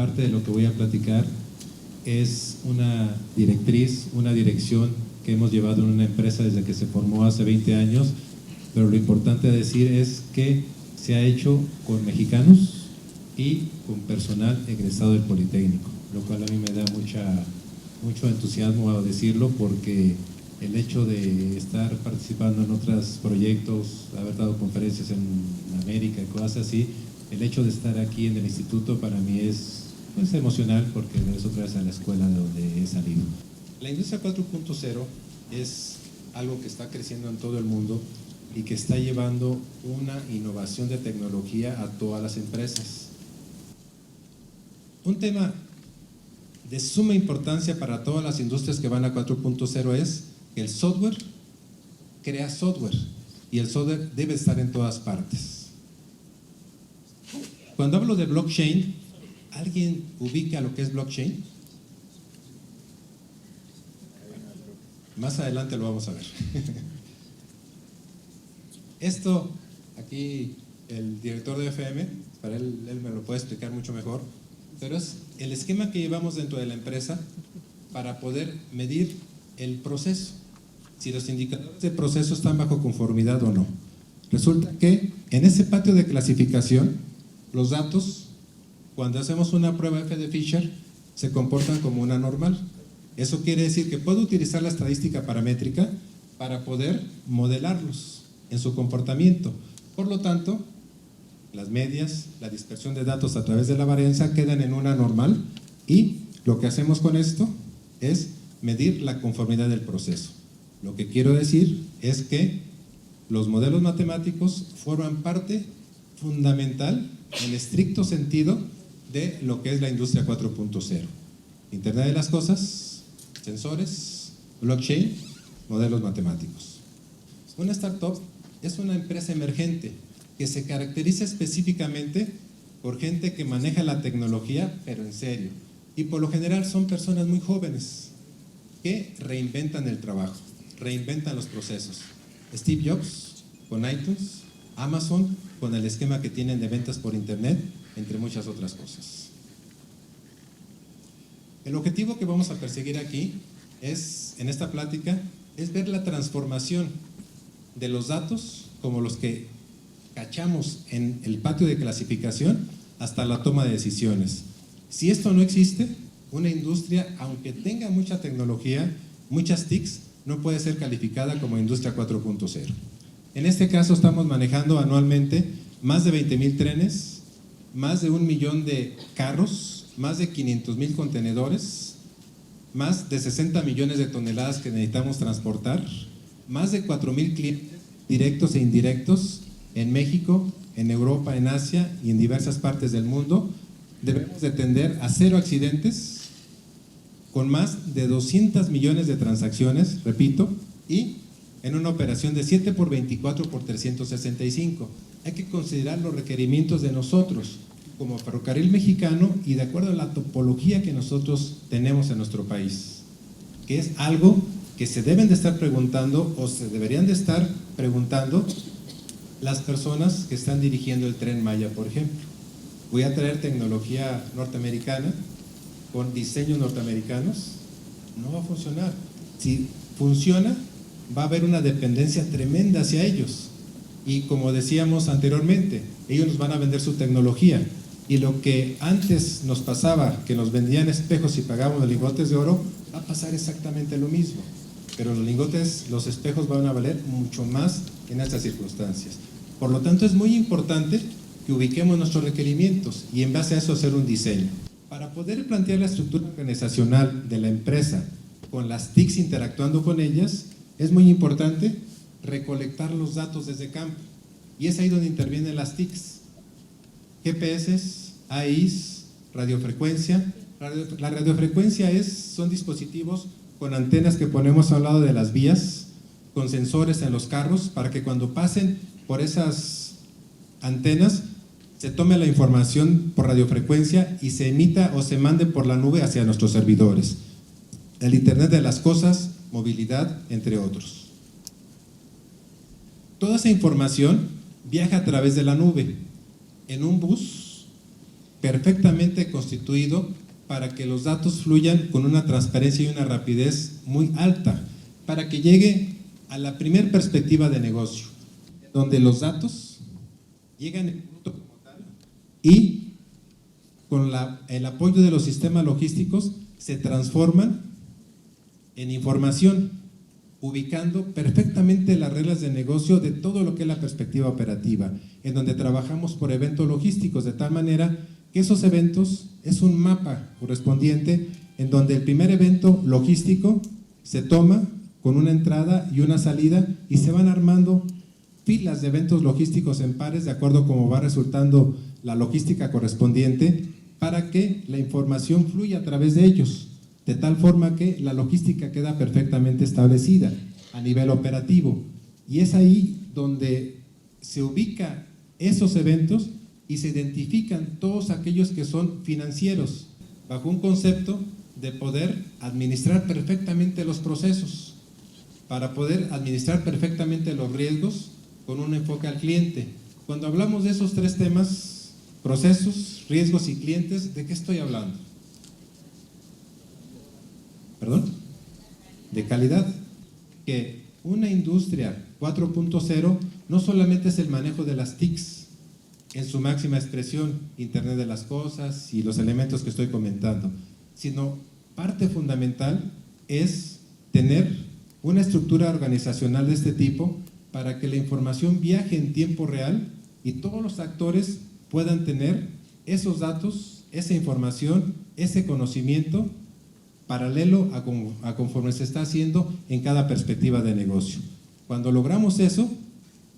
parte de lo que voy a platicar es una directriz, una dirección que hemos llevado en una empresa desde que se formó hace 20 años, pero lo importante a decir es que se ha hecho con mexicanos y con personal egresado del Politécnico, lo cual a mí me da mucho entusiasmo a decirlo, porque el hecho de estar participando en otros proyectos, haber dado conferencias en América y cosas así, el hecho de estar aquí en el instituto para mí es emocional, porque es otra vez a la escuela de donde he salido. La industria 4.0 es algo que está creciendo en todo el mundo y que está llevando una innovación de tecnología a todas las empresas. Un tema de suma importancia para todas las industrias que van a 4.0 es que el software crea software, y el software debe estar en todas partes. Cuando hablo de blockchain, ¿alguien ubica lo que es blockchain? Más adelante lo vamos a ver. Esto, aquí el director de FM, para él me lo puede explicar mucho mejor, pero es el esquema que llevamos dentro de la empresa para poder medir el proceso, si los indicadores de proceso están bajo conformidad o no. Resulta que en ese patio de clasificación, los datos, cuando hacemos una prueba F de Fisher, se comportan como una normal. Eso quiere decir que puedo utilizar la estadística paramétrica para poder modelarlos en su comportamiento. Por lo tanto, las medias, la dispersión de datos a través de la varianza quedan en una normal, y lo que hacemos con esto es medir la conformidad del proceso. Lo que quiero decir es que los modelos matemáticos forman parte fundamental, en estricto sentido, de lo que es la industria 4.0. Internet de las cosas, sensores, blockchain, modelos matemáticos. Una startup es una empresa emergente que se caracteriza específicamente por gente que maneja la tecnología, pero en serio. Y por lo general son personas muy jóvenes que reinventan el trabajo, reinventan los procesos. Steve Jobs con iTunes, Amazon con el esquema que tienen de ventas por internet, entre muchas otras cosas. El objetivo que vamos a perseguir aquí es, en esta plática, es ver la transformación de los datos, como los que cachamos en el patio de clasificación, hasta la toma de decisiones. Si esto no existe, una industria, aunque tenga mucha tecnología, muchas TICs, no puede ser calificada como industria 4.0. En este caso estamos manejando anualmente más de 20,000 trenes, más de 1 millón de carros, más de 500,000 contenedores, más de 60 millones de toneladas que necesitamos transportar, más de 4,000 clientes directos e indirectos en México, en Europa, en Asia y en diversas partes del mundo. Debemos de tender a 0 accidentes, con más de 200 millones de transacciones, repito, y en una operación de 7 por 24 por 365. Hay que considerar los requerimientos de nosotros como ferrocarril mexicano y de acuerdo a la topología que nosotros tenemos en nuestro país, que es algo que se deben de estar preguntando, o se deberían de estar preguntando las personas que están dirigiendo el Tren Maya, por ejemplo. Voy a traer tecnología norteamericana con diseños norteamericanos, no va a funcionar. Si funciona, va a haber una dependencia tremenda hacia ellos, y como decíamos anteriormente, ellos nos van a vender su tecnología, y lo que antes nos pasaba, que nos vendían espejos y pagábamos lingotes de oro, va a pasar exactamente lo mismo, pero los espejos van a valer mucho más en estas circunstancias. Por lo tanto, es muy importante que ubiquemos nuestros requerimientos y en base a eso hacer un diseño. Para poder plantear la estructura organizacional de la empresa con las TICs interactuando con ellas, es muy importante recolectar los datos desde campo, y es ahí donde intervienen las TICs. GPS, AIs, radiofrecuencia. La radiofrecuencia son dispositivos con antenas que ponemos a un lado de las vías, con sensores en los carros, para que cuando pasen por esas antenas se tome la información por radiofrecuencia y se emita o se mande por la nube hacia nuestros servidores. El Internet de las cosas, movilidad, entre otros. Toda esa información viaja a través de la nube, en un bus perfectamente constituido para que los datos fluyan con una transparencia y una rapidez muy alta, para que llegue a la primer perspectiva de negocio, donde los datos llegan en punto como tal y con el apoyo de los sistemas logísticos se transforman en información, ubicando perfectamente las reglas de negocio de todo lo que es la perspectiva operativa, en donde trabajamos por eventos logísticos, de tal manera que esos eventos es un mapa correspondiente en donde el primer evento logístico se toma con una entrada y una salida y se van armando filas de eventos logísticos en pares de acuerdo a cómo va resultando la logística correspondiente para que la información fluya a través de ellos, de tal forma que la logística queda perfectamente establecida a nivel operativo. Y es ahí donde se ubican esos eventos y se identifican todos aquellos que son financieros, bajo un concepto de poder administrar perfectamente los procesos, para poder administrar perfectamente los riesgos con un enfoque al cliente. Cuando hablamos de esos tres temas, procesos, riesgos y clientes, ¿de qué estoy hablando? ¿Perdón? De calidad. Que una industria 4.0 no solamente es el manejo de las TICs en su máxima expresión, Internet de las cosas y los elementos que estoy comentando, sino parte fundamental es tener una estructura organizacional de este tipo para que la información viaje en tiempo real y todos los actores puedan tener esos datos, esa información, ese conocimiento paralelo a conforme se está haciendo en cada perspectiva de negocio. Cuando logramos eso,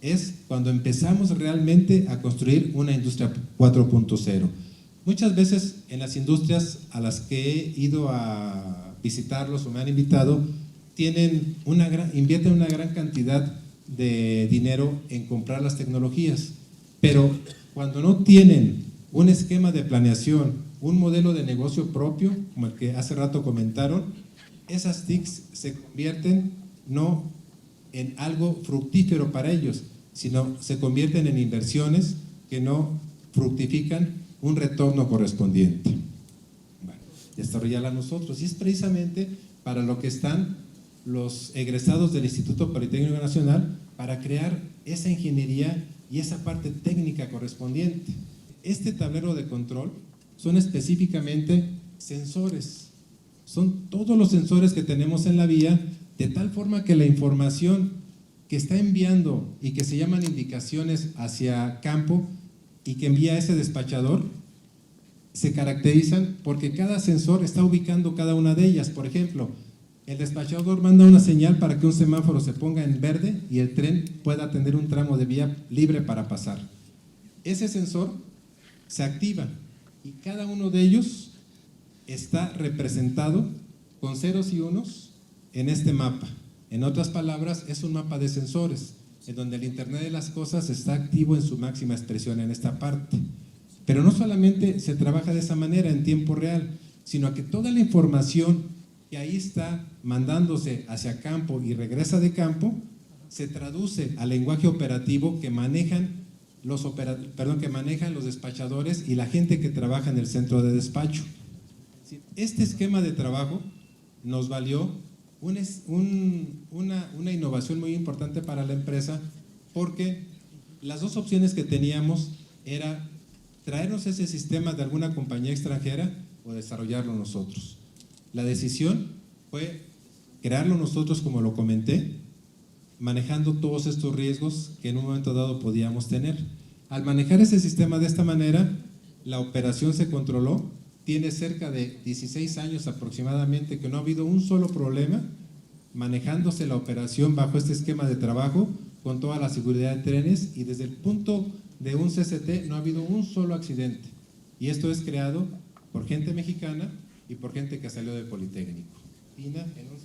es cuando empezamos realmente a construir una industria 4.0. Muchas veces en las industrias a las que he ido a visitarlos o me han invitado, invierten una gran cantidad de dinero en comprar las tecnologías, pero cuando no tienen un esquema de planeación, un modelo de negocio propio, como el que hace rato comentaron, esas TICs se convierten no en algo fructífero para ellos, sino se convierten en inversiones que no fructifican un retorno correspondiente. Bueno, desarrollarla nosotros, y es precisamente para lo que están los egresados del Instituto Politécnico Nacional, para crear esa ingeniería y esa parte técnica correspondiente. Este tablero de control son específicamente sensores, son todos los sensores que tenemos en la vía, de tal forma que la información que está enviando y que se llaman indicaciones hacia campo y que envía ese despachador, se caracterizan porque cada sensor está ubicando cada una de ellas. Por ejemplo, el despachador manda una señal para que un semáforo se ponga en verde y el tren pueda tener un tramo de vía libre para pasar. Ese sensor se activa y cada uno de ellos está representado con ceros y unos en este mapa. En otras palabras, es un mapa de sensores, en donde el Internet de las cosas está activo en su máxima expresión en esta parte. Pero no solamente se trabaja de esa manera en tiempo real, sino que toda la información que ahí está mandándose hacia campo y regresa de campo, se traduce al lenguaje operativo que manejan los despachadores y la gente que trabaja en el centro de despacho. Este esquema de trabajo nos valió una innovación muy importante para la empresa, porque las dos opciones que teníamos era traernos ese sistema de alguna compañía extranjera o desarrollarlo nosotros. La decisión fue crearlo nosotros, como lo comenté, manejando todos estos riesgos que en un momento dado podíamos tener. Al manejar ese sistema de esta manera, la operación se controló. Tiene cerca de 16 años aproximadamente que no ha habido un solo problema manejándose la operación bajo este esquema de trabajo con toda la seguridad de trenes, y desde el punto de un CCT no ha habido un solo accidente. Y esto es creado por gente mexicana y por gente que salió del Politécnico.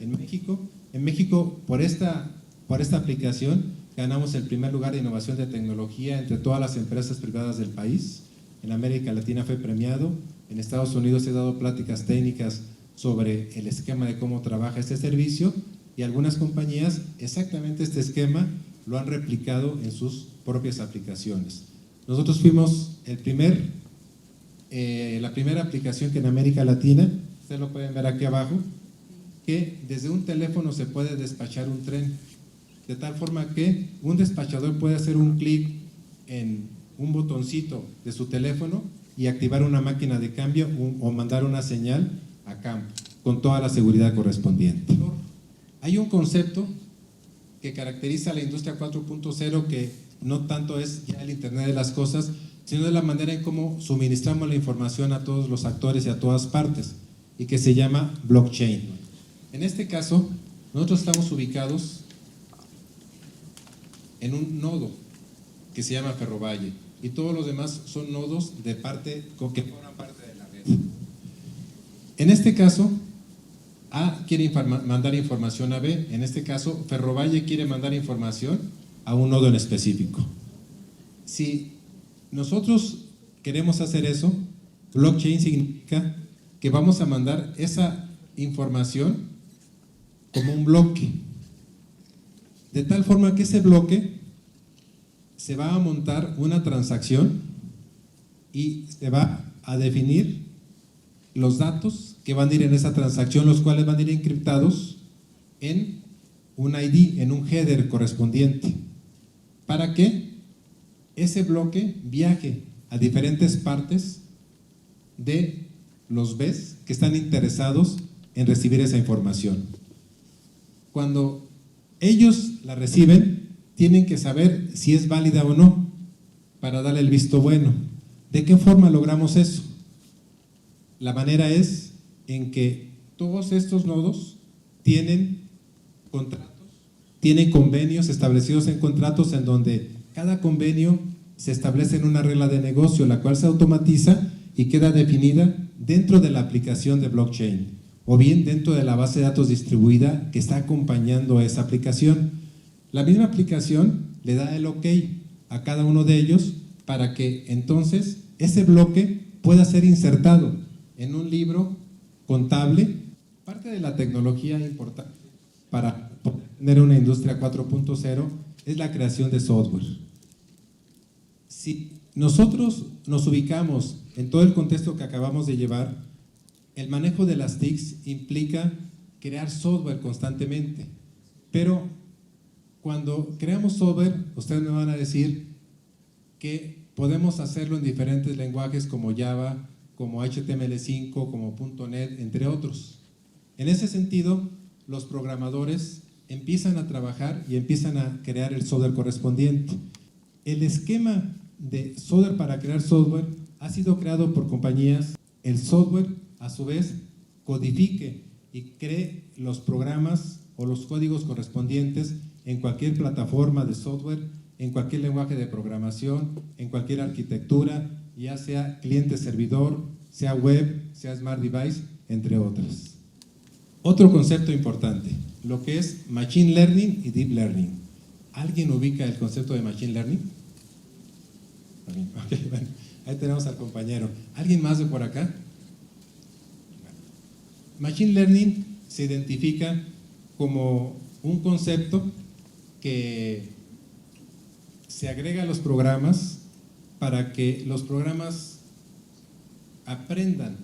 En México por esta aplicación ganamos el primer lugar de innovación de tecnología entre todas las empresas privadas del país. En América Latina fue premiado. En Estados Unidos he dado pláticas técnicas sobre el esquema de cómo trabaja este servicio, y algunas compañías exactamente este esquema lo han replicado en sus propias aplicaciones. Nosotros fuimos el primer la primera aplicación que en América Latina, ustedes lo pueden ver aquí abajo, que desde un teléfono se puede despachar un tren, de tal forma que un despachador puede hacer un clic en un botoncito de su teléfono y activar una máquina de cambio o mandar una señal a campo, con toda la seguridad correspondiente. Hay un concepto que caracteriza a la industria 4.0 que no tanto es ya el Internet de las cosas, sino de la manera en cómo suministramos la información a todos los actores y a todas partes, y que se llama blockchain. En este caso, nosotros estamos ubicados en un nodo que se llama Ferrovalle, y todos los demás son nodos que forman parte de la red. En este caso, A quiere mandar información a B. En este caso, Ferrovalle quiere mandar información a un nodo en específico. Si nosotros queremos hacer eso, blockchain significa que vamos a mandar esa información como un bloque, de tal forma que ese bloque se va a montar una transacción y se va a definir los datos que van a ir en esa transacción, los cuales van a ir encriptados en un ID, en un header correspondiente, para que ese bloque viaje a diferentes partes de los BES que están interesados en recibir esa información. Cuando ellos la reciben, tienen que saber si es válida o no para darle el visto bueno. ¿De qué forma logramos eso? La manera es en que todos estos nodos tienen contratos, tienen convenios establecidos en contratos en donde cada convenio se establece en una regla de negocio, la cual se automatiza y queda definida dentro de la aplicación de blockchain o bien dentro de la base de datos distribuida que está acompañando a esa aplicación. La misma aplicación le da el OK a cada uno de ellos para que entonces ese bloque pueda ser insertado en un libro contable. Parte de la tecnología importante para poder tener una industria 4.0 es la creación de software. Si nosotros nos ubicamos en todo el contexto que acabamos de llevar, el manejo de las TICs implica crear software constantemente, pero cuando creamos software, ustedes me van a decir que podemos hacerlo en diferentes lenguajes como Java, como HTML5, como .NET, entre otros. En ese sentido, los programadores empiezan a trabajar y empiezan a crear el software correspondiente. El esquema de software para crear software ha sido creado por compañías. El software, a su vez, codifique y cree los programas o los códigos correspondientes en cualquier plataforma de software, en cualquier lenguaje de programación, en cualquier arquitectura, ya sea cliente-servidor, sea web, sea smart device, entre otras. Otro concepto importante, lo que es Machine Learning y Deep Learning. ¿Alguien ubica el concepto de Machine Learning? Okay, bueno, ahí tenemos al compañero. ¿Alguien más de por acá? Machine Learning se identifica como un concepto que se agrega a los programas para que los programas aprendan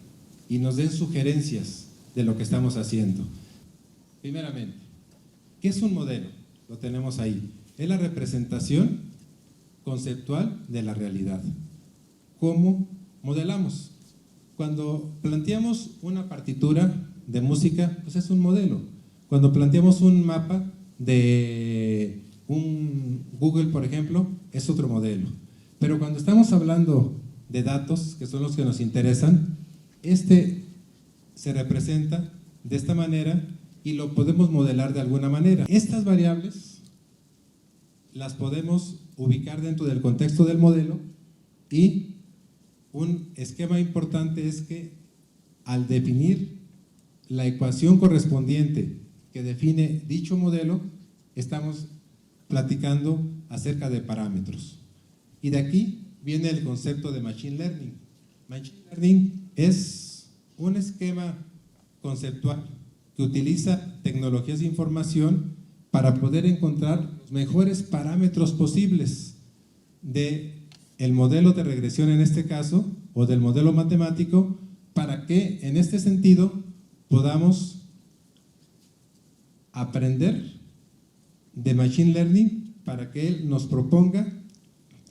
y nos den sugerencias de lo que estamos haciendo. Primeramente, ¿qué es un modelo? Lo tenemos ahí. Es la representación conceptual de la realidad. ¿Cómo modelamos? Cuando planteamos una partitura de música, pues es un modelo. Cuando planteamos un mapa de un Google, por ejemplo, es otro modelo. Pero cuando estamos hablando de datos, que son los que nos interesan, se representa de esta manera y lo podemos modelar de alguna manera. Estas variables las podemos ubicar dentro del contexto del modelo y un esquema importante es que al definir la ecuación correspondiente que define dicho modelo, estamos platicando acerca de parámetros. Y de aquí viene el concepto de Machine Learning. Machine Learning es un esquema conceptual que utiliza tecnologías de información para poder encontrar los mejores parámetros posibles del modelo de regresión, en este caso, o del modelo matemático, para que en este sentido podamos aprender de Machine Learning para que él nos proponga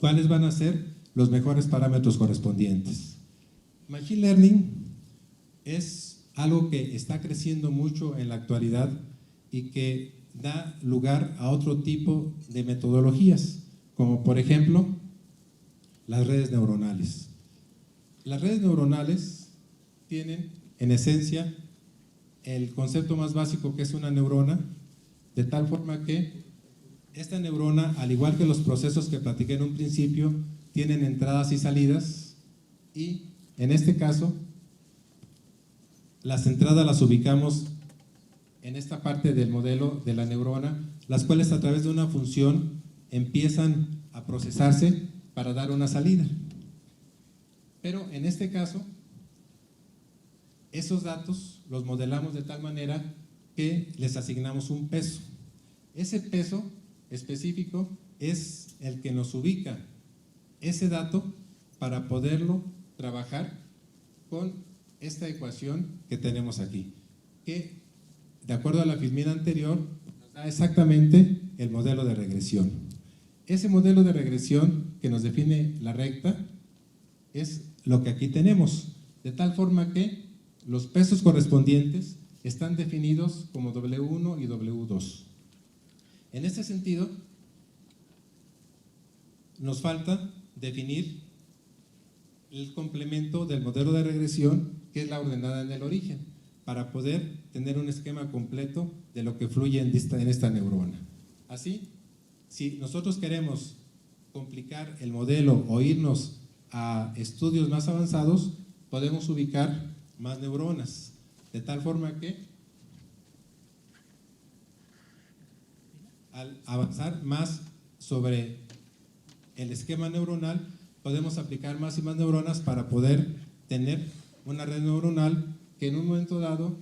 cuáles van a ser los mejores parámetros correspondientes. Machine Learning es algo que está creciendo mucho en la actualidad y que da lugar a otro tipo de metodologías, como por ejemplo las redes neuronales. Las redes neuronales tienen en esencia el concepto más básico, que es una neurona, de tal forma que esta neurona, al igual que los procesos que platiqué en un principio, tienen entradas y salidas, y en este caso las entradas las ubicamos en esta parte del modelo de la neurona, las cuales a través de una función empiezan a procesarse para dar una salida. Pero en este caso, esos datos los modelamos de tal manera que les asignamos un peso. Ese peso específico es el que nos ubica ese dato para poderlo trabajar con esta ecuación que tenemos aquí, que de acuerdo a la filmina anterior nos da exactamente el modelo de regresión. Ese modelo de regresión que nos define la recta es lo que aquí tenemos, de tal forma que los pesos correspondientes están definidos como W1 y W2. En este sentido, nos falta definir el complemento del modelo de regresión, que es la ordenada en el origen, para poder tener un esquema completo de lo que fluye en esta neurona. Así, si nosotros queremos complicar el modelo o irnos a estudios más avanzados, podemos ubicar más neuronas, de tal forma que al avanzar más sobre el esquema neuronal, podemos aplicar más y más neuronas para poder tener una red neuronal que en un momento dado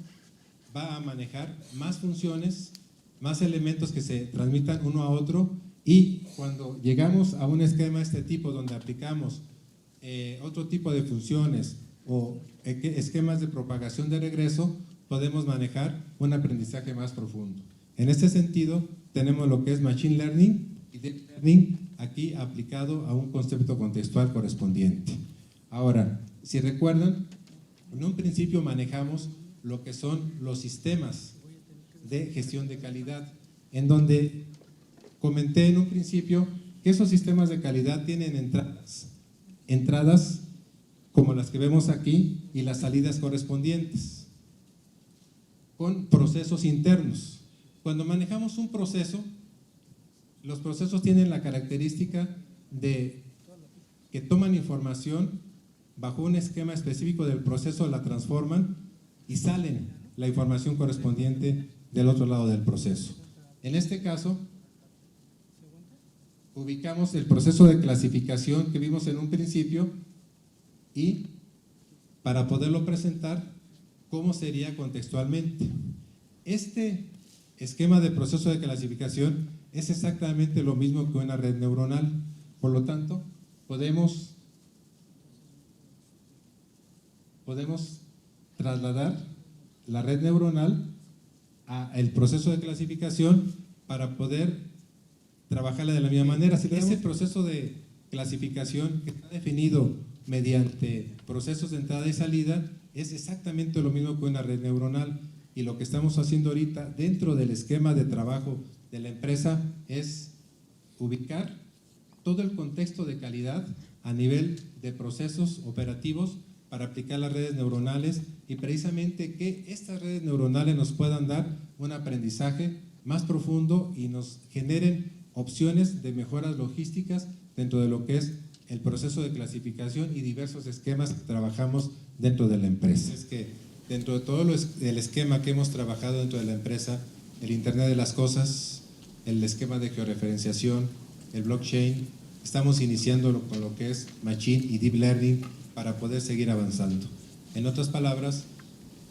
va a manejar más funciones, más elementos que se transmitan uno a otro, y cuando llegamos a un esquema de este tipo donde aplicamos otro tipo de funciones o esquemas de propagación de regreso, podemos manejar un aprendizaje más profundo. En este sentido, tenemos lo que es Machine Learning y Deep Learning aquí aplicado a un concepto contextual correspondiente. Ahora, si recuerdan, en un principio manejamos lo que son los sistemas de gestión de calidad, en donde comenté en un principio que esos sistemas de calidad tienen entradas como las que vemos aquí y las salidas correspondientes, con procesos internos. Cuando manejamos un proceso, los procesos tienen la característica de que toman información bajo un esquema específico del proceso, la transforman y salen la información correspondiente del otro lado del proceso. En este caso, ubicamos el proceso de clasificación que vimos en un principio y para poderlo presentar, ¿cómo sería contextualmente? Este esquema de proceso de clasificación es exactamente lo mismo que una red neuronal. Por lo tanto, podemos trasladar la red neuronal al proceso de clasificación para poder trabajarla de la misma manera. Si ese proceso de clasificación que está definido mediante procesos de entrada y salida es exactamente lo mismo que una red neuronal, y lo que estamos haciendo ahorita dentro del esquema de trabajo de la empresa es ubicar todo el contexto de calidad a nivel de procesos operativos para aplicar las redes neuronales, y precisamente que estas redes neuronales nos puedan dar un aprendizaje más profundo y nos generen opciones de mejoras logísticas dentro de lo que es el proceso de clasificación y diversos esquemas que trabajamos dentro de la empresa. Es que dentro de todo el esquema que hemos trabajado dentro de la empresa, el Internet de las Cosas, el esquema de georreferenciación, el blockchain, estamos iniciando con lo que es Machine y Deep Learning para poder seguir avanzando. En otras palabras,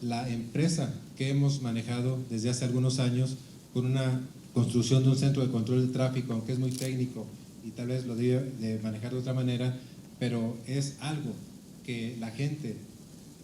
la empresa que hemos manejado desde hace algunos años con una construcción de un centro de control del tráfico, aunque es muy técnico y tal vez lo debe de manejar de otra manera, pero es algo que la gente,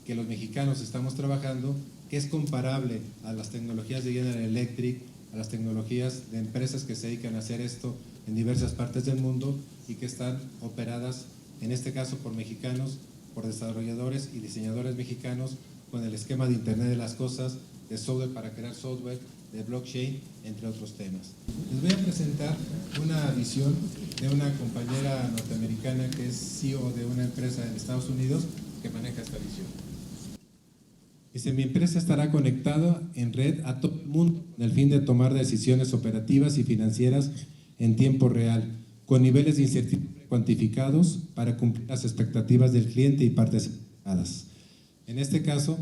que los mexicanos estamos trabajando, que es comparable a las tecnologías de General Electric, a las tecnologías de empresas que se dedican a hacer esto en diversas partes del mundo y que están operadas, en este caso por mexicanos, por desarrolladores y diseñadores mexicanos, con el esquema de Internet de las Cosas, de software para crear software, de blockchain, entre otros temas. Les voy a presentar una visión de una compañera norteamericana que es CEO de una empresa en Estados Unidos que maneja esta visión. Dice, mi empresa estará conectada en red a todo el mundo con el fin de tomar decisiones operativas y financieras en tiempo real, con niveles de incertidumbre cuantificados para cumplir las expectativas del cliente y partes implicadas. En este caso,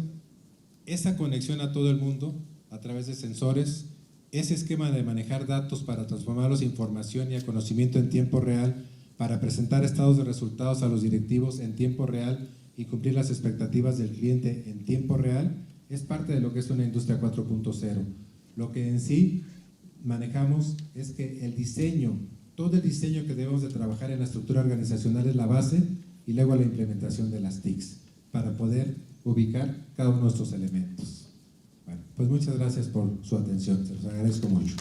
esa conexión a todo el mundo a través de sensores, ese esquema de manejar datos para transformarlos en información y a conocimiento en tiempo real, para presentar estados de resultados a los directivos en tiempo real y cumplir las expectativas del cliente en tiempo real, es parte de lo que es una industria 4.0. Lo que en sí manejamos es que el diseño, todo el diseño que debemos de trabajar en la estructura organizacional es la base y luego la implementación de las TICs para poder ubicar cada uno de estos elementos. Bueno, pues muchas gracias por su atención, se los agradezco mucho.